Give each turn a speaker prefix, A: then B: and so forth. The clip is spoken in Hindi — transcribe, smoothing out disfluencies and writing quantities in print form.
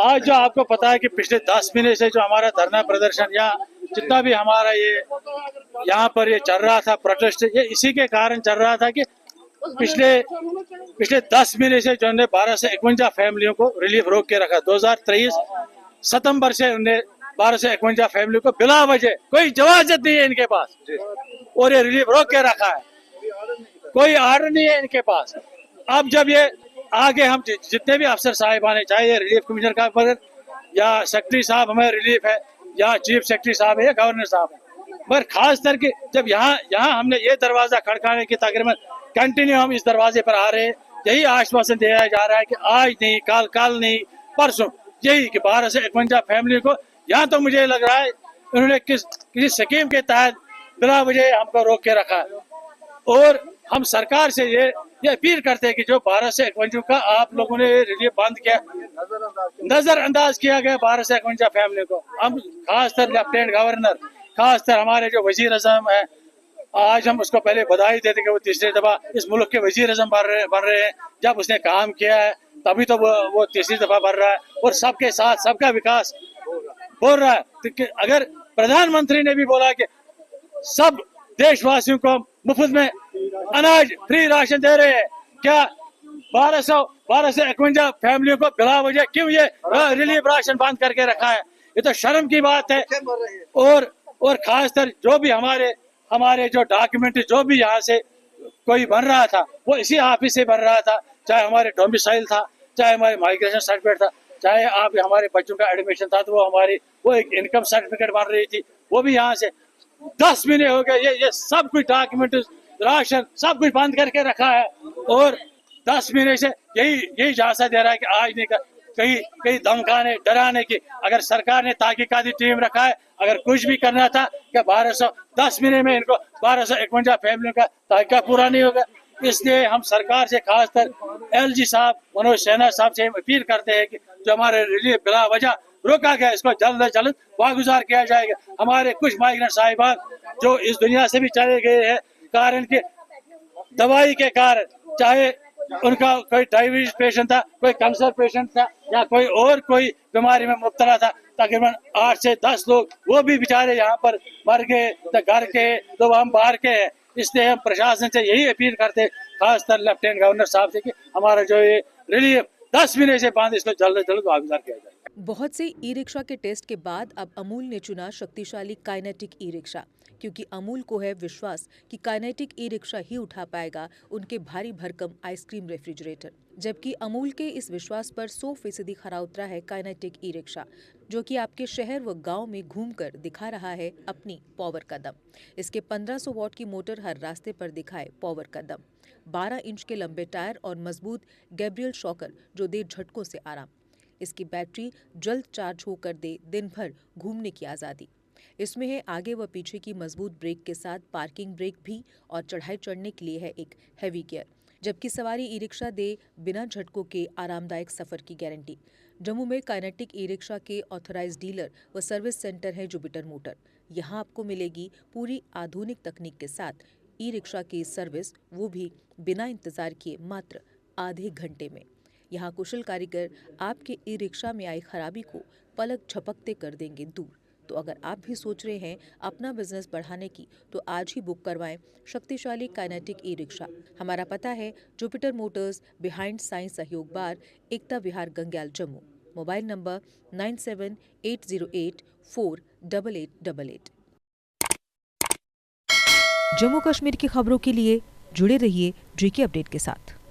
A: आज जो आपको पता है कि पिछले 10 महीने से जो हमारा धरना प्रदर्शन या जितना भी हमारा ये यहाँ पर ये चल रहा था प्रोटेस्ट, ये इसी के कारण चल रहा था कि पिछले 10 महीने से जो उन्होंने 12 से 51 फैमिलियों को रिलीफ रोक के रखा। 2023 सितंबर से उन्हें 12 से 51 फैमिली को बिला वजह कोई जवाजत नहीं है इनके पास और ये रिलीफ रोक के रखा है। कोई आर्डर नहीं है इनके पास। अब जब ये आगे हम जितने भी अफसर साहिब आने, चाहे ये रिलीफ कमिश्नर का पद या सेक्रेटरी साहब हमें रिलीफ है या चीफ सेक्रेटरी साहब है या गवर्नर साहब है, मगर खास करके जब यहाँ हमने ये दरवाजा खड़काने की तकरीबन कंटिन्यू हम इस दरवाजे पर आ रहे हैं, यही आश्वासन दिया जा रहा है कि आज नहीं, कल नहीं, परसों, यही कि 12 से 51 फैमिली को यहाँ तो मुझे लग रहा है उन्होंने किसी स्कीम के तहत बिना वजह हमको रोक के रखा है। और हम सरकार से ये अपील करते हैं कि जो 12 से 51 का आप लोगों ने रिलीफ बंद किया, नजरअंदाज किया गया 12 से 51 फैमिली को। हम खासकर लेफ्टिनेंट गवर्नर, खासकर हमारे जो वजीर आजम है, आज हम उसको पहले बधाई देते कि वो तीसरी दफा इस मुल्क के वजीर आजम बन रहे हैं। जब उसने काम किया है तभी तो वो तीसरी दफा बन रहा है और सबके साथ सबका विकास बोल रहा है। तो अगर प्रधानमंत्री ने भी बोला कि सब देशवासियों को मुफ्त में अनाज फ्री राशन दे रहे हैं, क्या 12 से 51 फैमिलियों को बिला वजह क्यों ये रिलीफ राशन बंद करके रखा है? ये तो शर्म की बात है। और खासकर जो भी हमारे जो डॉक्यूमेंट जो भी यहाँ से कोई बन रहा था वो इसी ऑफिस से बन रहा था, चाहे हमारे डोमिसाइल था, चाहे हमारे माइग्रेशन सर्टिफिकेट था, चाहे आप हमारे बच्चों का एडमिशन था तो वो एक इनकम सर्टिफिकेट बन रही थी, वो भी यहाँ से 10 महीने हो गए। ये सब कुछ डॉक्यूमेंट, राशन सब कुछ बंद करके रखा है और 10 महीने से यही झांसा दे रहा है कि आज नहीं कहीं धमकाने डराने की। अगर सरकार ने तहकीकाती टीम रखा है, अगर कुछ भी करना था क्या 10 महीने में इनको 12 से 51 फैमिलियों का तहकीकात पूरा नहीं होगा। इसलिए हम सरकार से खासकर LG साहब, मनोज सिन्हा साहब से अपील करते हैं कि जो हमारे रिलीफ बिला वजह रोका गया इसको जल्द से जल्द वागुजार किया जाएगा। हमारे कुछ माइग्रेंट साहिबान जो इस दुनिया से भी चले गए हैं कारण के दवाई के कारण, चाहे उनका कोई डायबिटीज पेशेंट था, कोई कैंसर पेशेंट था या कोई बीमारी में मुब्तला था, तकरीबन 8 से 10 लोग वो भी बेचारे यहाँ पर मर गए। तो घर के तो हम बाहर के हैं। इसलिए हम प्रशासन से यही अपील करते खासकर लेफ्टिनेंट गवर्नर साहब से कि हमारा जो ये रिलीफ 10 महीने से बंद इसको जल्द से जल्द वागुजार किया जाए।
B: बहुत से ई रिक्शा के टेस्ट के बाद अब अमूल ने चुना शक्तिशाली काइनेटिक ई रिक्शा, क्योंकि अमूल को है विश्वास कि काइनेटिक ई रिक्शा ही उठा पाएगा उनके भारी भरकम आइसक्रीम रेफ्रिजरेटर। जबकि अमूल के इस विश्वास पर 100% खरा उतरा है काइनेटिक ई रिक्शा, जो कि आपके शहर व गांव में घूमकर दिखा रहा है अपनी पावर का दम। इसके 1500 वॉट की मोटर हर रास्ते पर दिखाए पावर का दम, 12 इंच के लंबे टायर और मजबूत गैब्रियल शॉकर जो दे झटकों से आराम। इसकी बैटरी जल्द चार्ज होकर दे दिन भर घूमने की आज़ादी। इसमें है आगे व पीछे की मजबूत ब्रेक के साथ पार्किंग ब्रेक भी और चढ़ाई चढ़ने के लिए है एक हैवी गियर। जबकि सवारी ई रिक्शा दे बिना झटकों के आरामदायक सफर की गारंटी। जम्मू में काइनेटिक ई रिक्शा के ऑथराइज्ड डीलर व सर्विस सेंटर है जुपिटर मोटर। यहाँ आपको मिलेगी पूरी आधुनिक तकनीक के साथ ई रिक्शा की सर्विस, वो भी बिना इंतजार किए मात्र आधे घंटे में। यहाँ कुशल कारीगर आपके ई रिक्शा में आई खराबी को पलक झपकते कर देंगे दूर। तो अगर आप भी सोच रहे हैं अपना बिजनेस बढ़ाने की, तो आज ही बुक करवाएं शक्तिशाली काइनेटिक ई रिक्शा। हमारा पता है जुपिटर मोटर्स, बिहाइंड साइंस सहयोग बार, एकता विहार, गंग्याल, जम्मू। Mobile number 9780848888। जम्मू कश्मीर की खबरों के लिए जुड़े रहिए GK अपडेट के साथ।